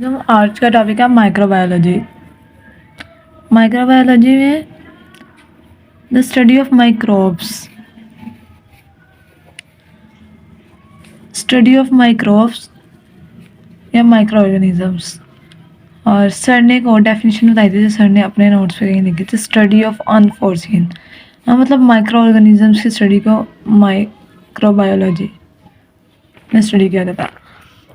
जो आज का टॉपिक है माइक्रोबायोलॉजी। माइक्रोबायोलॉजी में the study of microbes, study of microbes या माइक्रो ऑर्गेनिजम्स। और सर ने एक और डेफिनेशन बताई थी जो सर ने अपने नोट्स पे कहीं लिखी थी, स्टडी ऑफ अनफोर्सिन। मतलब माइक्रो ऑर्गेनिजम्स की स्टडी को माइक्रोबायोलॉजी में स्टडी किया जाता है।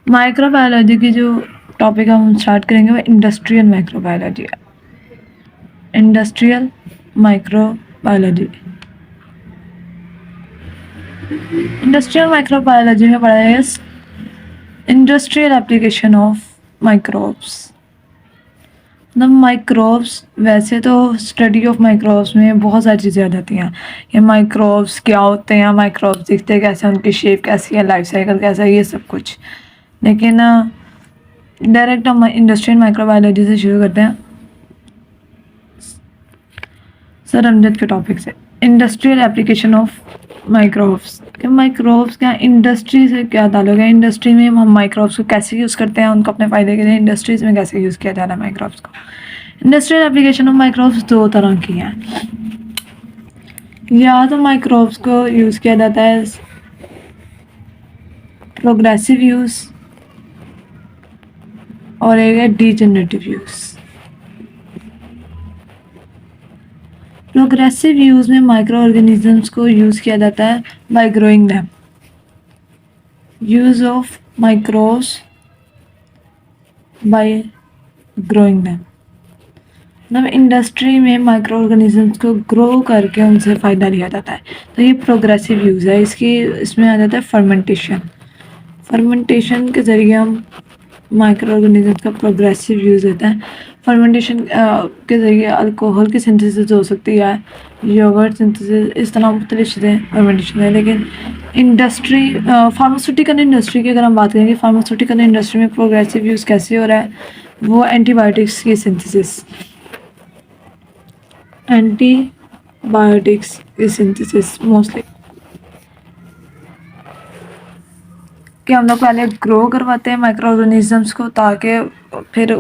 माइक्रोबायोलॉजी की जो टॉपिक हम स्टार्ट करेंगे वो इंडस्ट्रियल माइक्रोबायोलॉजी है। इंडस्ट्रियल माइक्रोबायोलॉजी, इंडस्ट्रियल माइक्रोबायोलॉजी में पढ़ा जाएगा इंडस्ट्रियल एप्लीकेशन ऑफ माइक्रोब्स। मतलब माइक्रोब्स, वैसे तो स्टडी ऑफ माइक्रोब्स में बहुत सारी चीज़ें आ जाती हैं। ये माइक्रोब्स क्या होते हैं, माइक्रोब्स दिखते कैसे, उनकी शेप कैसी है, लाइफ साइकिल कैसा है, ये सब कुछ। लेकिन डायरेक्ट हम इंडस्ट्रियल माइक्रोबायोलॉजी से शुरू करते हैं, सर अमजद के टॉपिक से। Industrial application of microbes. Microbes क्या इंडस्ट्री से क्या ताल्लुक है? इंडस्ट्री में हम माइक्रोब्स को कैसे यूज़ करते हैं, उनको अपने फ़ायदे के लिए इंडस्ट्रीज़ में कैसे यूज़ किया जा रहा है माइक्रोब्स को। इंडस्ट्रियल एप्लीकेशन ऑफ माइक्रोब्स दो तरह की हैं। या तो माइक्रोब्स को यूज़ किया जाता है प्रोग्रेसिव यूज़ और एक है डीजनरेटिव यूज़। प्रोग्रेसिव यूज़ में माइक्रो ऑर्गेनिजम्स को यूज़ किया जाता है bye growing them. Use of microbes bye growing them, मतलब इंडस्ट्री में माइक्रो ऑर्गेनिजम्स को ग्रो करके उनसे फ़ायदा लिया जाता है। तो ये प्रोग्रेसिव यूज़ है। इसमें आ जाता है फर्मेंटेशन। फर्मेंटेशन के ज़रिए हम माइक्रो ऑर्गेनिजम्स का प्रोग्रेसिव यूज़ होता है। फर्मेंटेशन के ज़रिए अल्कोहल की सिंथेसिस हो सकती है, योगर्ट सिंथेसिस, इस तरह मुख्तलिफ चीज़ें फर्मेंटेशन है। लेकिन इंडस्ट्री, फार्मास्यूटिकल इंडस्ट्री की अगर हम बात करेंगे, फार्मास्यूटिकल इंडस्ट्री में प्रोग्रेसिव यूज़ कैसे हो रहा है, वो एंटीबायोटिक्स की सिंथेसिस, एंटीबायोटिक्स की सिंथेसिस मोस्टली, कि हम लोग पहले ग्रो करवाते हैं माइक्रो ऑर्गेनिजम्स को, ताकि फिर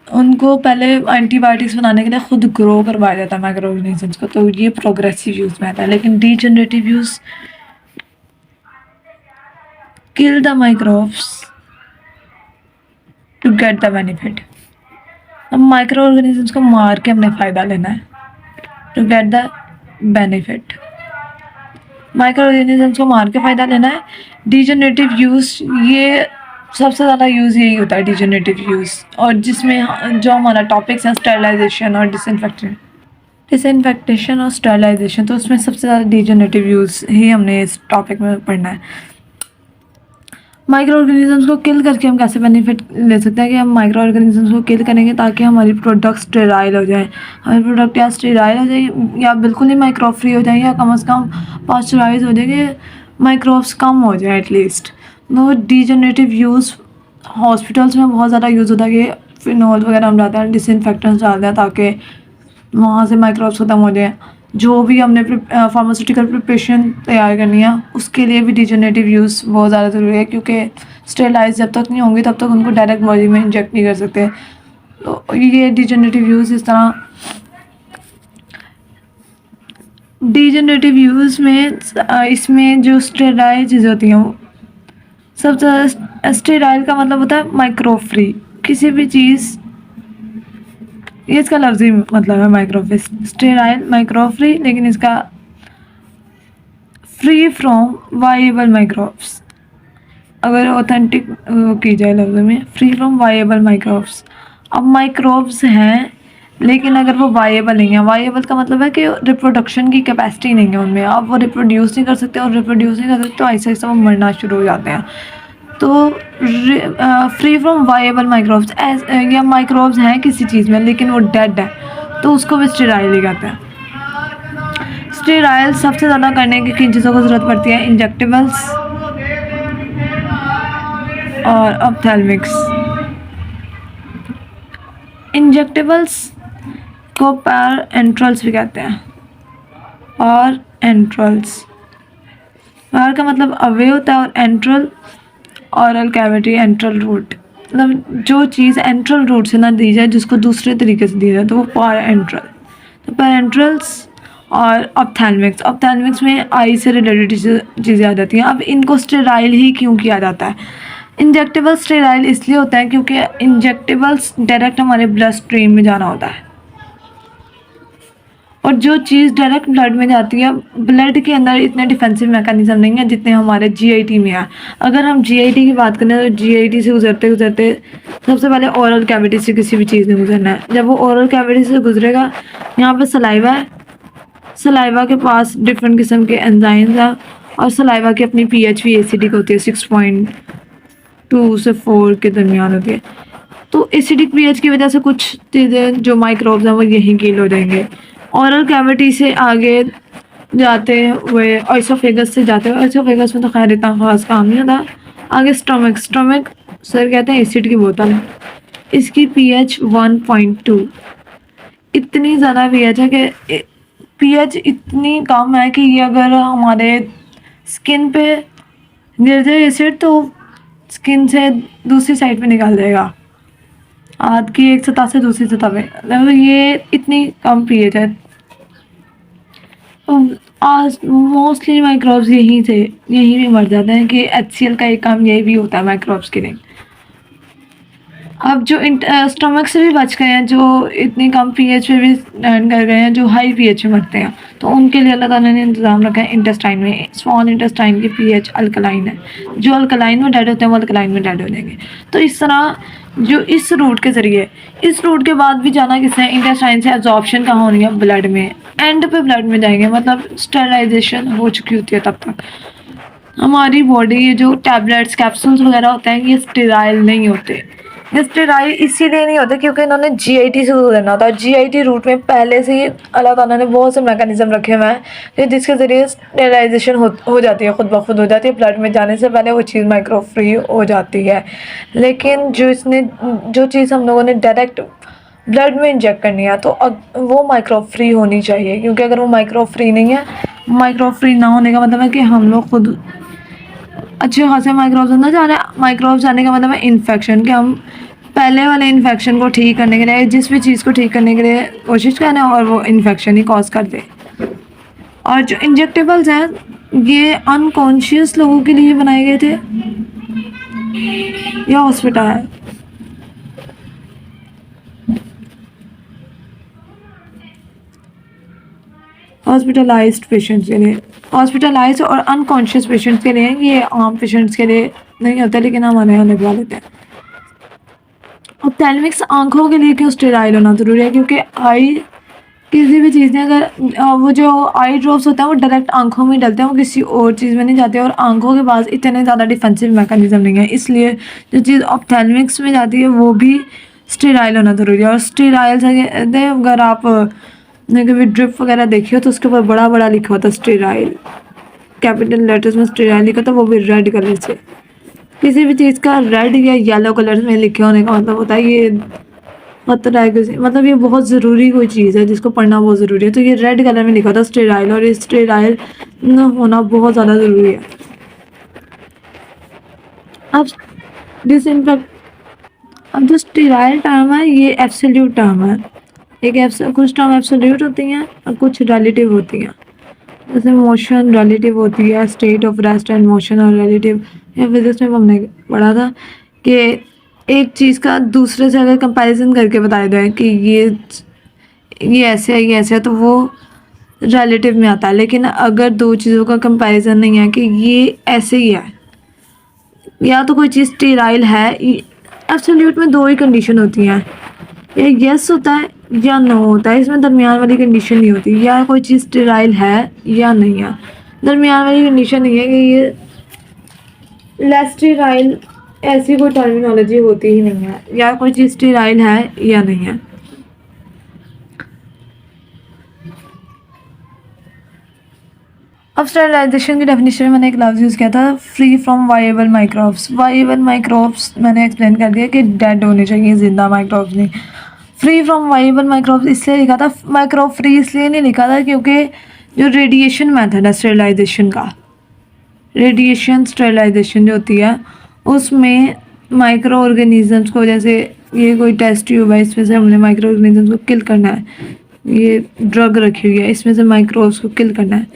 उनको पहले एंटीबायोटिक्स बनाने के लिए खुद ग्रो करवाया जाता है माइक्रो ऑर्गेनिजम्स को। तो ये प्रोग्रेसिव यूज़ में आता है। लेकिन degenerative use kill the microbes to get the benefit. अब माइक्रो ऑर्गेनिजम्स को मार के हमने फ़ायदा लेना है, to get the benefit. Micro organisms को मार के फ़ायदा लेना है। डीजनरेटिव यूज़, ये सबसे ज़्यादा यूज़ यही होता है डीजनरेटिव यूज़, और जिसमें जो हमारा टॉपिक्स हैं स्टरलाइजेशन और डिसइंफेक्टेशन और स्टरलाइजेशन, तो उसमें सबसे ज़्यादा डीजनरेटिव यूज़ ही हमने इस टॉपिक में पढ़ना है। माइक्रो ऑर्गेनिजम्स को किल करके हम कैसे बेनिफिट ले सकते हैं कि हम माइक्रो ऑर्गेनिजम्स को किल करेंगे ताकि हमारी प्रोडक्ट स्टेराइल हो जाए। हमारी प्रोडक्ट या स्टेराइल हो जाए या बिल्कुल ही माइक्रोब फ्री हो जाए, या कम से कम पास्चराइज हो जाए कि माइक्रोब्स कम हो जाए एटलीस्ट। तो डीजनरेटिव यूज़ हॉस्पिटल्स में बहुत ज़्यादा यूज़ होता है कि फिनॉल वगैरह हम डालते हैं, डिसइंफेक्टेंट्स डालते हैं ताकि वहाँ से माइक्रोब्स ख़त्म हो जाए। जो भी हमने फार्मास्यूटिकल प्रिपरेशन तैयार करनी है उसके लिए भी डीजनरेटिव यूज़ बहुत ज़्यादा ज़रूरी है, क्योंकि स्टेलाइज जब तक नहीं होंगी तब तक उनको डायरेक्ट बॉडी में इंजेक्ट नहीं कर सकते। तो ये डीजनरेटिव यूज़ इस तरह। डीजनरेटिव यूज़ में इसमें जो स्टेराइल चीज़ें होती हैं वो सबसे ज़्यादा, स्टेराइल का मतलब होता है माइक्रोब फ्री। किसी भी चीज़, ये इसका लफ्ज़ी मतलब है माइक्रोब स्टेराइल, माइक्रोब फ्री, लेकिन इसका फ्री फ्रॉम वाइएबल माइक्रोब्स अगर ऑथेंटिक की जाए लफ्ज़ों में, फ्री फ्रॉम वाइएबल माइक्रोब्स। अब माइक्रोब्स हैं लेकिन अगर वो वाइएबल नहीं है, वाइएबल का मतलब है कि रिप्रोडक्शन की कैपेसिटी नहीं है उनमें, अब वो रिप्रोड्यूस नहीं कर सकते, और रिप्रोड्यूस नहीं कर सकते तो ऐसा ऐसा वो मरना शुरू हो जाते हैं। तो फ्री फ्रॉम वाइएबल माइक्रोब्स, या माइक्रोब्स हैं किसी चीज़ में लेकिन वो डेड है, तो उसको भी स्टेराइल ही कहते हैं। स्टेराइल सबसे ज़्यादा करने की किन चीज़ों को ज़रूरत पड़ती है? इंजेक्टेबल्स और ऑप्थेल्मिक्स। इंजेक्टेबल्स को पैर एंट्रल्स भी कहते हैं। और एंट्रल्स, पैर का मतलब अवे होता है, और enteral oral cavity, enteral route, मतलब जो चीज़ एंट्रल रूट से ना दी जाए, जिसको दूसरे तरीके से दी जाए, तो वो पैरेंट्रल। तो पैरेंट्रल्स और ऑप्थेल्मिक्स, ऑप्थेल्मिक्स में आई से रिलेटेड चीज़ें आ जाती हैं। अब इनको स्टेराइल ही क्यों किया जाता है? इंजेक्टेबल स्टेराइल इसलिए होता है क्योंकि इंजेक्टेबल्स डायरेक्ट हमारे ब्लड स्ट्रीम में जाना होता है, और जो चीज़ डायरेक्ट ब्लड में जाती है, ब्लड के अंदर इतने डिफेंसिव मैकेनिज्म नहीं है जितने हमारे जीआईटी में है। अगर हम जीआईटी की बात करें तो जीआईटी से गुजरते गुजरते सबसे पहले ओरल कैविटी से किसी भी चीज़ ने गुजरना है। जब वो ओरल कैविटी से गुजरेगा, यहाँ पे सलाइवा है, सलाइवा के पास डिफरेंट किस्म के एंजाइम्स हैं, और सलाइवा की अपनी पीएच भी एसिडिक होती है, 6.2 से 4 के दरमियान होती है। तो एसिडिक पीएच की वजह से कुछ चीज़ें जो माइक्रोब्स हैं वो यहीं कील हो जाएंगे। ओरल कैविटी से आगे जाते हुए ऑइसोफेगस से जाते हुए, ऑइसोफेगस में तो खैर इतना खास काम नहीं होता। आगे स्टमक, स्टमक सर कहते हैं एसिड की बोतल है, इसकी पीएच 1.2, इतनी ज़्यादा पीएच है कि पीएच इतनी कम है कि ये अगर हमारे स्किन पे गिर जाए एसिड तो स्किन से दूसरी साइड पे निकल जाएगा, हाथ की एक सतह से दूसरी सतह पे, मतलब ये इतनी कम पीएच है। आज मोस्टली माइक्रोब्स यहीं भी मर जाते हैं कि HCl का एक काम यही भी होता है माइक्रोब्स के लिए। अब जो स्टमक से भी बच गए हैं, जो इतनी कम पीएच पे भी लैंड कर गए हैं, जो हाई पीएच में मरते हैं, तो उनके लिए अल्लाह ताला ने इंतज़ाम रखा है इंटेस्टाइन में। स्मॉल इंटेस्टाइन की पीएच अल्कलाइन है, जो अल्कलाइन में डेड होते हैं वो अल्कलाइन में डेड हो जाएंगे। तो इस तरह जो इस रूट के ज़रिए, इस रूट के बाद भी जाना किससे, इंटेस्टाइन से एब्जॉर्प्शन कहाँ होनी है, ब्लड में, एंड पे ब्लड में जाएंगे, मतलब स्टेरिलाइजेशन हो चुकी होती है तब तक। हमारी बॉडी, ये जो टैबलेट्स कैप्सूल्स वगैरह होते हैं, ये स्टेराइल नहीं होते। ये स्टेराइल इसीलिए नहीं होते क्योंकि इन्होंने जीआईटी से गुजरना होता है। जीआईटी रूट में पहले से ही अल्लाह ताला ने बहुत से मैकेनिज्म रखे हुए हैं कि जिसके ज़रिए स्टेरिलाइजेशन हो जाती है, खुद ब खुद हो जाती है, ब्लड में जाने से पहले वो चीज़ माइक्रो फ्री हो जाती है। लेकिन जो चीज़ हम लोगों ने डायरेक्ट ब्लड में इंजेक्ट करनी है तो वो माइक्रो फ्री होनी चाहिए, क्योंकि अगर वो माइक्रो फ्री नहीं है, माइक्रो फ्री ना होने का मतलब है कि हम लोग खुद अच्छे खासे माइक्रोब्स अंदर जा रहे हैं। माइक्रोब्स आने का मतलब है इन्फेक्शन, कि हम पहले वाले इन्फेक्शन को ठीक करने के लिए, जिस भी चीज़ को ठीक करने के लिए कोशिश करें और वो इन्फेक्शन ही कॉज कर दे। और जो इंजेक्टेबल्स हैं ये अनकॉन्शियस लोगों के लिए बनाए गए थे, या हॉस्पिटल है, हॉस्पिटलाइज्ड पेशेंट्स के लिए, हॉस्पिटलाइज्ड और अनकॉन्शियस पेशेंट्स के लिए। ये आम पेशेंट्स के लिए नहीं होता, लेकिन हमारे यहाँ लगवा लेते हैं। ऑप्थेल्मिक्स आंखों के लिए क्यों स्टेराइल होना ज़रूरी है? क्योंकि आई किसी भी चीज़ ने अगर वो जो आई ड्रॉप्स होता है वो डायरेक्ट आंखों में डलते हैं, वो किसी और चीज़ में नहीं जाते, और आंखों के पास इतने ज़्यादा डिफेंसिव मैकेनिज्म नहीं है, इसलिए जो चीज़ ऑप्थेल्मिक्स में जाती है वो भी स्टेराइल होना ज़रूरी है। और स्टेराइल से अगर आप कभी ड्रिप वगैरह देखी हो तो उसके ऊपर बड़ा बड़ा लिखा होता है स्टेराइल, कैपिटल लेटर्स में स्टेराइल लिखा था, वो भी रेड कलर से। किसी भी चीज़ का रेड या येलो कलर में लिखे होने का मतलब होता है ये खतरा है किसी, मतलब ये बहुत ज़रूरी कोई चीज़ है जिसको पढ़ना बहुत ज़रूरी है। तो ये रेड कलर में लिखा था स्टेराइल, और ये स्टेराइल होना बहुत ज़्यादा ज़रूरी है। अब अब जो स्टेराइल टर्म है ये एब्सोल्यूट टर्म है। कुछ टर्म एब्सोल्यूट होती हैं और कुछ रिलेटिव होती हैं। जैसे मोशन रिलेटिव होती है, state of rest and motion और रिलेटिव। या फिजिक्स में हमने पढ़ा था कि एक चीज़ का दूसरे से अगर कंपैरिजन करके बताया जाए कि ये ऐसे है, ये ऐसे है, तो वो रिलेटिव में आता है। लेकिन अगर दो चीज़ों का कंपैरिजन नहीं है कि ये ऐसे ही है, या तो कोई चीज़ स्टेराइल है, एब्सोल्यूट में दो ही कंडीशन होती हैं, या यस होता है या नो होता है, इसमें दरमियान वाली कंडीशन नहीं होती। या कोई चीज़ स्टेराइल है या नहीं है, दरमियान वाली कंडीशन नहीं है कि ये लेस स्टेराइल, ऐसी कोई टर्मिनोलॉजी होती ही नहीं है। या कोई चीज़ स्टेराइल है या नहीं है। अब स्टेरिलाइजेशन की डेफिनेशन में मैंने एक लफ्ज़ यूज़ किया था, फ्री फ्रॉम वाइएबल माइक्रोब्स। वाइएबल माइक्रोब्स मैंने एक्सप्लेन कर दिया कि डेड होने चाहिए, जिंदा माइक्रोब्स नहीं। फ्री फ्रॉम वाइबल माइक्रोब्स इसलिए लिखा था, माइक्रोब फ्री इसलिए नहीं लिखा था क्योंकि जो रेडिएशन मेथड है स्टेरिलाइजेशन का, रेडिएशन स्टेरिलाइजेशन जो होती है उसमें माइक्रो ऑर्गेनिजम्स को, जैसे ये कोई टेस्ट ट्यूब है, इसमें से हमने माइक्रो ऑर्गेनिजम्स को किल करना है, ये ड्रग रखी हुई है, इसमें से माइक्रोब्स को किल करना है,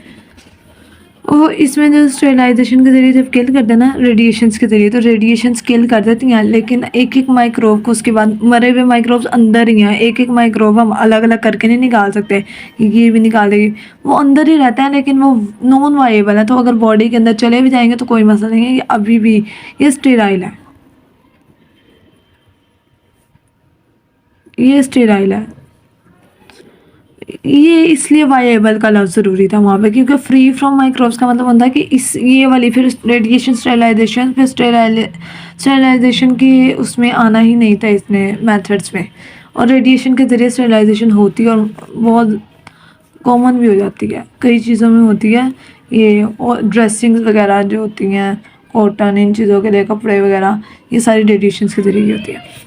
वो इसमें जो स्टेरिलाइजेशन के ज़रिए जब किल करते हैं ना रेडिएशंस के ज़रिए, तो रेडिएशंस किल कर देती हैं, लेकिन एक एक माइक्रोब को उसके बाद, मरे हुए माइक्रोब्स अंदर ही हैं, एक एक माइक्रोब हम अलग अलग करके नहीं निकाल सकते कि ये भी निकाल देगी, वो अंदर ही रहता है, लेकिन वो नॉन वाइबल है, तो अगर बॉडी के अंदर चले भी जाएंगे तो कोई मसला नहीं है, ये अभी भी ये स्टेराइल है, ये स्टेराइल है। ये इसलिए वाइएबल का लफ्ज़ ज़रूरी था वहाँ पे, क्योंकि फ्री फ्रॉम माइक्रोब्स का मतलब होता है कि इस ये वाली फिर रेडिएशन स्टेरिलाइजेशन, फिर स्टेरिलाइजेशन की उसमें आना ही नहीं था इसमें मेथड्स में, और रेडिएशन के ज़रिए स्टेरिलाइजेशन होती है और बहुत कॉमन भी हो जाती है, कई चीज़ों में होती है ये, और ड्रेसिंग्स वगैरह जो होती हैं, कॉटन, इन चीज़ों के लिए कपड़े वगैरह, ये सारी रेडिएशन के ज़रिए होती है।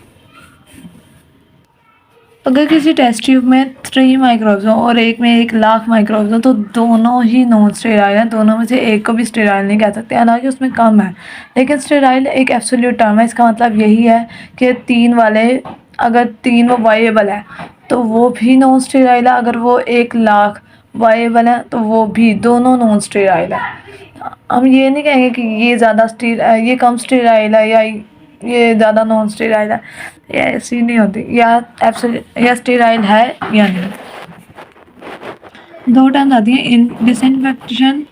अगर किसी टेस्ट ट्यूब में 3 माइक्रोब्स हों और एक में 1,00,000 माइक्रोब्स हों, तो दोनों ही नॉन स्टेराइल हैं, दोनों में से एक को भी स्टेराइल नहीं कह सकते, हालांकि उसमें कम है, लेकिन स्टेराइल एक एब्सोल्यूट टर्म है। इसका मतलब यही है कि 3 वाले, अगर 3 वो वाइएबल है तो वो भी नॉन स्टेराइल है, अगर वो 1,00,000 वाइएबल है तो वो भी, दोनों नॉन स्टेराइल है। हम ये नहीं कहेंगे कि ये ज़्यादा ये कम स्टेराइल है या ये ज़्यादा नॉन स्टेराइल है, ये ऐसी नहीं होती, या एब्सोल्यूट या स्टेराइल है या नहीं। 2 टर्म्स आती हैं, इन डिसइंफेक्शन,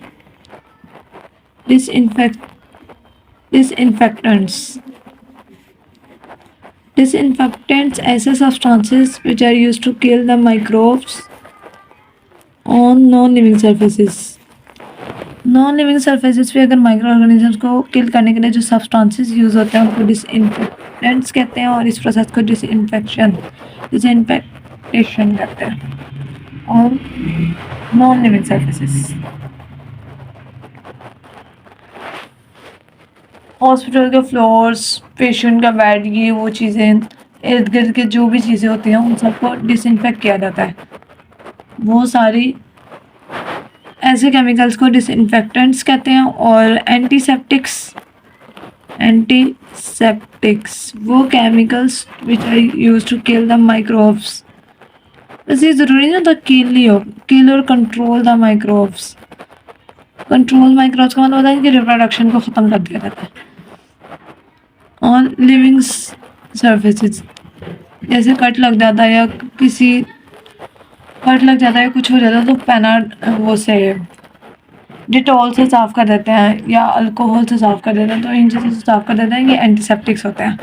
डिसइंफेक्टेंट्स। डिसइंफेक्टेंट्स ऐसे substances which are used to kill the microbes on non living surfaces. Non living surfaces पे अगर माइक्रो ऑर्गेनिजम्स को किल करने के लिए जो सब्सटेंसेस यूज़ होते हैं उनको डिसइंफेक्टेंट्स कहते हैं, और इस प्रोसेस को डिसइंफेक्टेशन कहते हैं और नॉन लिविंग सर्फेसिस। हॉस्पिटल के फ्लोर्स, पेशेंट का बेड, ये वो चीज़ें, इर्द गिर्द के जो भी चीज़ें होती हैं उन सबको डिसइंफेक्ट किया जाता है। वो सारी ऐसे केमिकल्स को डिसइंफेक्टेंट्स कहते हैं। और एंटीसेप्टिक्स वो chemicals which are used to kill the microbes. वैसे ज़रूरी नहीं होता किल ही हो, किल और control the microbes. Control microbes का मतलब होता है कि रिप्रोडक्शन को ख़त्म कर दिया जाता है। और लिविंग सर्फेसिस, जैसे कट लग जाता है या कुछ हो जाता है तो वो से डिटॉल से साफ़ कर देते हैं या अल्कोहल से साफ़ कर देते हैं, तो इन चीज़ों से साफ़ कर देते हैं, ये एंटीसेप्टिक्स होते हैं।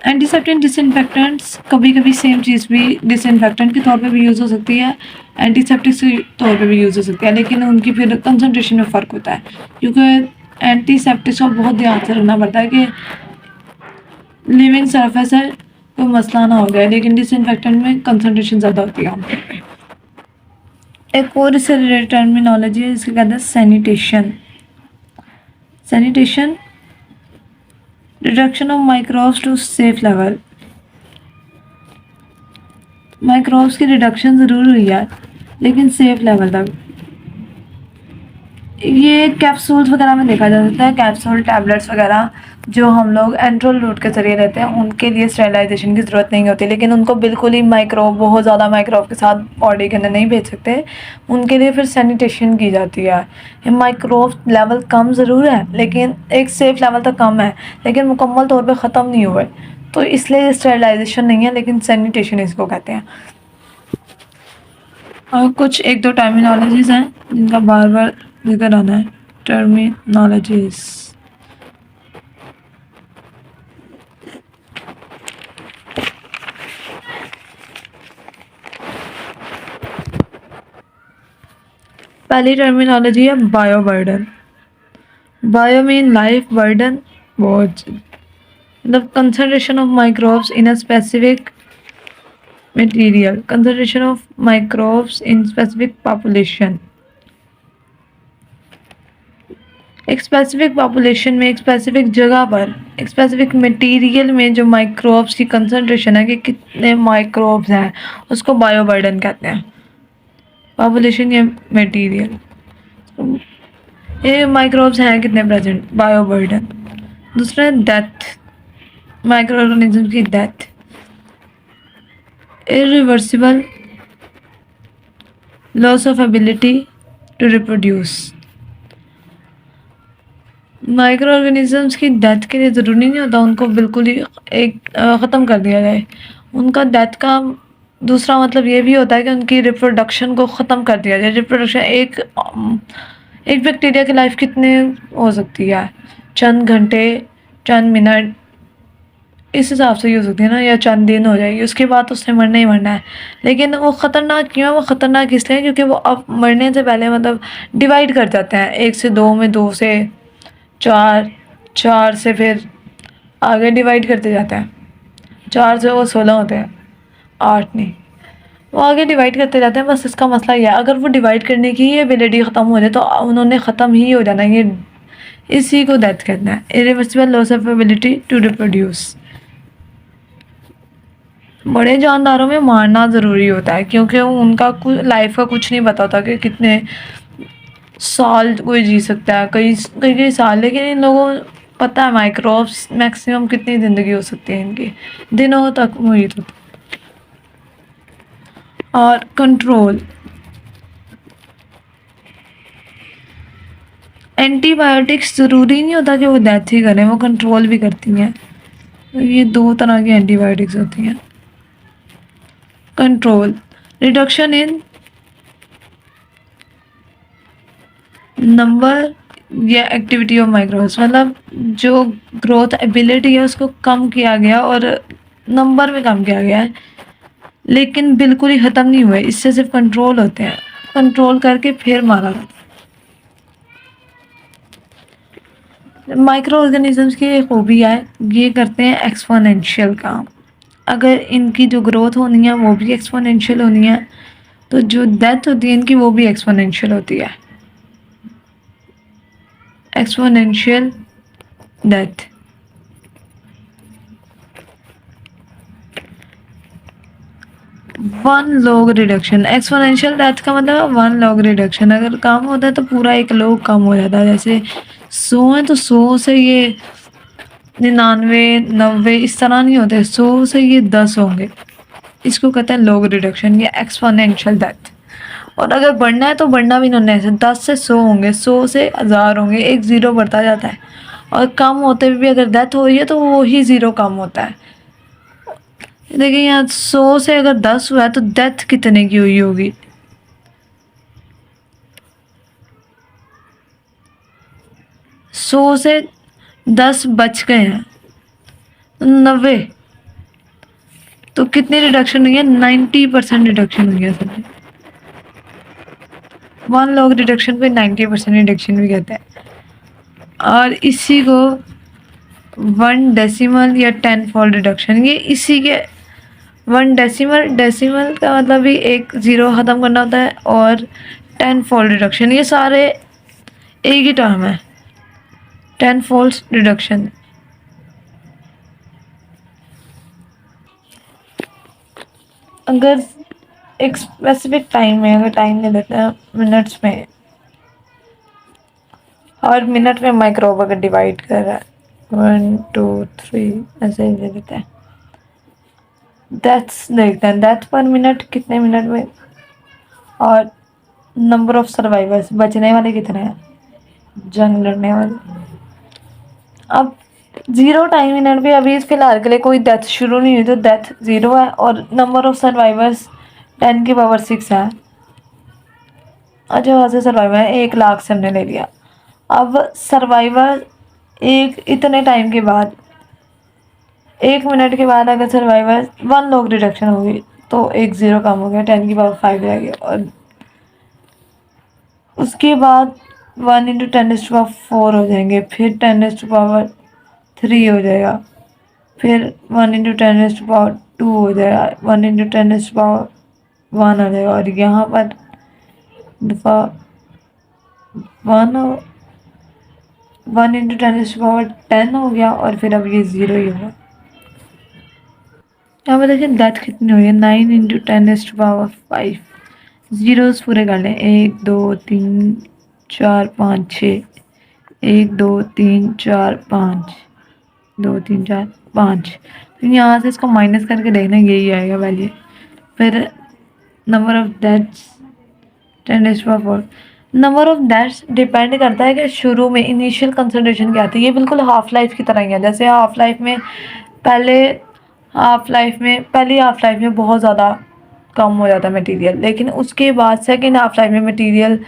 एंटीसेप्टिक डिसइंफेक्टेंट्स कभी कभी सेम चीज़ भी डिसइंफेक्टेंट के तौर पे भी यूज़ हो सकती है, एंटीसेप्टिक्स के तौर पे भी यूज़ हो सकती है, लेकिन उनकी फिर कंसनट्रेशन में फ़र्क होता है, क्योंकि एंटीसेप्टिक्स को बहुत ध्यान से रखना पड़ता है कि लिविंग सरफेस है कोई मसला ना हो गया, लेकिन डिसइंफेक्टेंट में कंसनट्रेशन ज़्यादा होती है। एक और इससे रिलेटेड टर्मिनोलॉजी है जिसके कहते हैं sanitation. Sanitation reduction of microbes to safe level. Microbes की रिडक्शन ज़रूर हुई है लेकिन सेफ लेवल तक। ये कैप्सूल्स वगैरह में देखा जा सकता है, कैप्सूल टैबलेट्स वगैरह जो हम लोग एंट्रल रूट के ज़रिए लेते हैं उनके लिए स्टेरिलाइजेशन की ज़रूरत नहीं होती, लेकिन उनको बिल्कुल ही बहुत ज़्यादा माइक्रोब के साथ बॉडी के अंदर नहीं भेज सकते, उनके लिए फिर सैनिटेशन की जाती है। ये माइक्रोब लेवल कम ज़रूर है लेकिन एक सेफ़ लेवल तक कम है, लेकिन मुकम्मल तौर पर ख़त्म नहीं हुए, तो इसलिए स्टेरिलाइजेशन नहीं है लेकिन सैनिटेशन इसको कहते हैं। और कुछ 1-2 टर्मिनोलॉजीज़ हैं जिनका बार बार जिक्र आना है। टर्मिनोलॉजीज़, पहली टर्मिनोलॉजी है bio burden. Bio mean life, burden बोझ, मतलब concentration of microbes in a specific material, concentration of microbes in specific population. एक स्पेसिफिक पॉपुलेशन में, एक स्पेसिफिक जगह पर, एक स्पेसिफिक मटेरियल में जो माइक्रोब्स की कंसंट्रेशन है कि कितने माइक्रोब्स हैं, उसको बायोबर्डन कहते हैं। पॉपुलेशन या मटेरियल, ये माइक्रोब्स हैं कितने प्रेजेंट, बायोबर्डन। दूसरा है डेथ, माइक्रो ऑर्गेनिज्म की death, irreversible loss of ability to reproduce. Micro organisms की डेथ के लिए ज़रूरी नहीं होता उनको बिल्कुल ही ख़त्म कर दिया जाए। उनका डेथ का दूसरा मतलब ये भी होता है कि उनकी रिप्रोडक्शन को ख़त्म कर दिया जाए। रिप्रोडक्शन एक बैक्टीरिया की लाइफ कितने हो सकती है, चंद घंटे, चंद मिनट, इस हिसाब से ही हो सकती है ना, या चंद दिन हो जाएगी, उसके बाद तो उसने मरना ही मरना है। लेकिन वो ख़तरनाक क्यों है? वो ख़तरनाक इसलिए क्योंकि वो अब मरने से पहले मतलब डिवाइड कर जाते हैं, 1 से 2 में, 2 से 4, 4 से फिर आगे डिवाइड करते जाते हैं। 4 से वो 16 होते हैं, 8 नहीं, वो आगे डिवाइड करते जाते हैं। बस इसका मसला ये है, अगर वो डिवाइड करने की ही एबिलिटी ख़त्म हो जाए तो उन्होंने ख़त्म ही हो जाना। ये इसी को डेथ कहते हैं, irreversible loss of ability to reproduce. बड़े जानदारों में मारना ज़रूरी होता है क्योंकि उनका लाइफ का कुछ नहीं पता होता कि कितने साल कोई जी सकता है, कई कई कई साल। लेकिन इन लोगों को पता है माइक्रोब्स मैक्सिमम कितनी ज़िंदगी हो सकती है इनकी, दिनों तक मुहित होती है। और कंट्रोल, एंटीबायोटिक्स ज़रूरी नहीं होता कि वो डेथ ही करें, वो कंट्रोल भी करती हैं। तो ये 2 तरह की एंटीबायोटिक्स होती हैं। कंट्रोल, रिडक्शन इन नंबर या एक्टिविटी ऑफ माइक्रोब्स, मतलब जो ग्रोथ एबिलिटी है उसको कम किया गया और नंबर में कम किया गया है, लेकिन बिल्कुल ही ख़त्म नहीं हुए। इससे सिर्फ कंट्रोल होते हैं, कंट्रोल करके फिर मारा जाता है। माइक्रो ऑर्गेनिजम्स की एक खूबी है, ये करते हैं एक्सपोनेंशियल काम। अगर इनकी जो ग्रोथ होनी है वो भी एक्सपोनेंशियल होनी है, तो जो डेथ होती है इनकी वो भी एक्सपोनेंशियल होती है। Exponential death, one log reduction. Exponential death का मतलब 1 लॉग रिडक्शन। अगर कम होता है तो पूरा 1 लॉग कम हो जाता है। जैसे 100 है तो 100 से ये 99, 90 इस तरह नहीं होते, 100 से ये 10 होंगे। इसको कहते हैं लॉग रिडक्शन या एक्सपोनेंशियल डेथ। और अगर बढ़ना है तो बढ़ना भी नहीं, ऐसे 10 से 100 होंगे, 100 से 1000 होंगे, एक ज़ीरो बढ़ता जाता है। और कम होते हुए भी अगर डेथ हो रही है तो वो ही ज़ीरो कम होता है। देखिए यहाँ 100 से अगर 10 हुआ है तो डेथ कितने की हुई होगी? 100 से 10 बच गए हैं, 90, तो कितनी रिडक्शन हुई है? 90% रिडक्शन हुई है सर। 1 लॉग रिडक्शन को 90% रिडक्शन भी कहते हैं। और इसी को 1 डेसिमल या 10 फोल्ड रिडक्शन, ये इसी के 1 डेसिमल, डेसिमल का मतलब भी एक ज़ीरो ख़त्म करना होता है, और 10 फोल्ड रिडक्शन, ये सारे एक ही टर्म है, 10 फोल्ड रिडक्शन। अगर एक स्पेसिफिक टाइम में, अगर टाइम ले लेते हैं मिनट्स में, और मिनट में माइक्रोब अगर डिवाइड कर रहा है 1 2 3 ऐसे ही ले लेते हैं, डेथ्स देखते हैं, डेथ पर मिनट कितने मिनट में, और नंबर ऑफ सर्वाइवर्स, बचने वाले कितने हैं, जंग लड़ने वाले। अब 0 टाइम मिनट भी अभी फ़िलहाल के लिए कोई डेथ शुरू नहीं हुई तो डेथ 0 है, और नंबर ऑफ सर्वाइवर्स 10 की पावर 6 है। अच्छा वहाँ से सर्वाइवर है 1 लाख से हमने ले लिया। अब सर्वाइवर एक इतने टाइम के बाद, 1 मिनट के बाद अगर सर्वाइवर 1 लॉग रिडक्शन होगी तो एक ज़ीरो कम हो गया, 10 की पावर 5 रहेगी, और उसके बाद 1 इंटू 10⁴ हो जाएंगे, फिर 10⁻³ हो जाएगा, फिर 1 इंटू 10⁻² हो जाएगा, 1 इंटू 10⁻1 हो जाएगा, और यहाँ पर दफ़ा 1 हो, 1 इंटू 10⁻10 हो गया और फिर अब ये 0 ही होगा। यहाँ पर देखिए डेथ कितनी हुई है, 9 इंटू 10⁻5। जीरोस पूरे कर लें, 1 2 3 4 5 6, 1 2 3 4 5, 2 3 4 5। तो यहाँ से इसको माइनस करके देखना, यही आएगा वैल्यू। फिर number of deaths 10⁻4। Number of deaths depend करता है कि शुरू में इनिशियल कंसंट्रेशन क्या थी। ये बिल्कुल हाफ लाइफ की तरह ही है। जैसे पहली हाफ लाइफ में बहुत ज़्यादा कम हो जाता है मटेरियल, लेकिन उसके बाद सेकेंड हाफ लाइफ में मटेरियल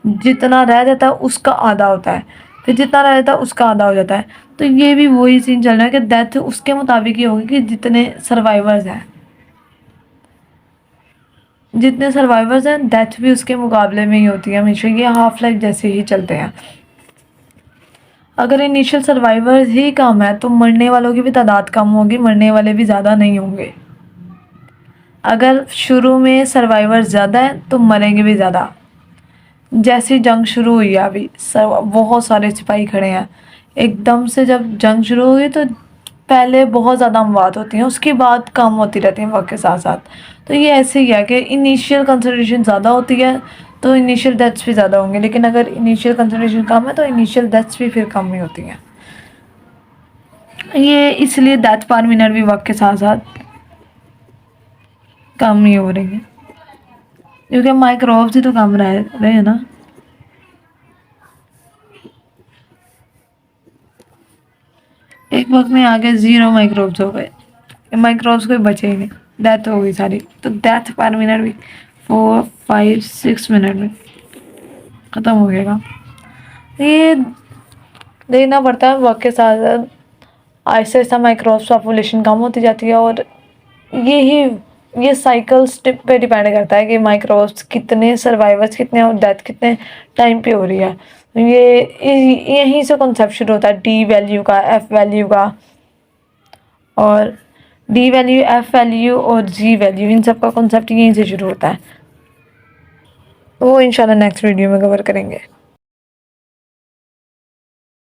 जितना रह जाता है उसका आधा होता है, फिर जितना रह जाता है उसका आधा हो जाता है। तो ये भी वही सीन चल रहा है कि डेथ उसके मुताबिक ही होगी कि जितने सर्वाइवर्स हैं डेथ भी उसके मुकाबले में ही होती है हमेशा। ये हाफ लाइफ जैसे ही चलते हैं। अगर इनिशियल सर्वाइवर्स ही कम है तो मरने वालों की भी तादाद कम होगी, मरने वाले भी ज़्यादा नहीं होंगे। अगर शुरू में सर्वाइवर्स ज़्यादा हैं तो मरेंगे भी ज़्यादा। जैसे जंग शुरू हुई है अभी बहुत सारे सिपाही खड़े हैं, एकदम से जब जंग शुरू हुई तो पहले बहुत ज़्यादा अमवात होती हैं, उसके बाद कम होती रहती हैं वक्त के साथ साथ। तो ये ऐसे ही है कि इनिशियल कंसंट्रेशन ज़्यादा होती है तो इनिशियल डेथ्स भी ज़्यादा होंगे, लेकिन अगर इनिशियल कंसंट्रेशन कम है तो इनिशियल डेथ्स भी फिर कम ही होती हैं। ये इसलिए डेथ पर मिनट भी वक्त के साथ साथ कम ही हो रही है, क्योंकि माइक्रोब्स ही तो कम रह रहे हैं ना। एक वक्त में आगे 0 माइक्रोब्स हो गए, माइक्रोब्स कोई बचे ही नहीं, डेथ हो गई सारी। तो डेथ पर मिनट भी 4 5 6 मिनट में ख़त्म हो गएगा। ये देखना पड़ता है वक्त के साथ साथ आहिस्ता आहिस्ता माइक्रोब्स पॉपुलेशन कम होती जाती है, और ये साइकिल्स पे डिपेंड करता है कि माइक्रोब्स कितने, सर्वाइवर्स कितने और डेथ कितने टाइम पे हो रही है। ये यहीं से कॉन्सेप्ट शुरू होता है डी वैल्यू का, एफ वैल्यू का, और डी वैल्यू, एफ वैल्यू और जी वैल्यू, इन सब का कॉन्सेप्ट यहीं से शुरू होता है। वो इंशाल्लाह नेक्स्ट वीडियो में कवर करेंगे।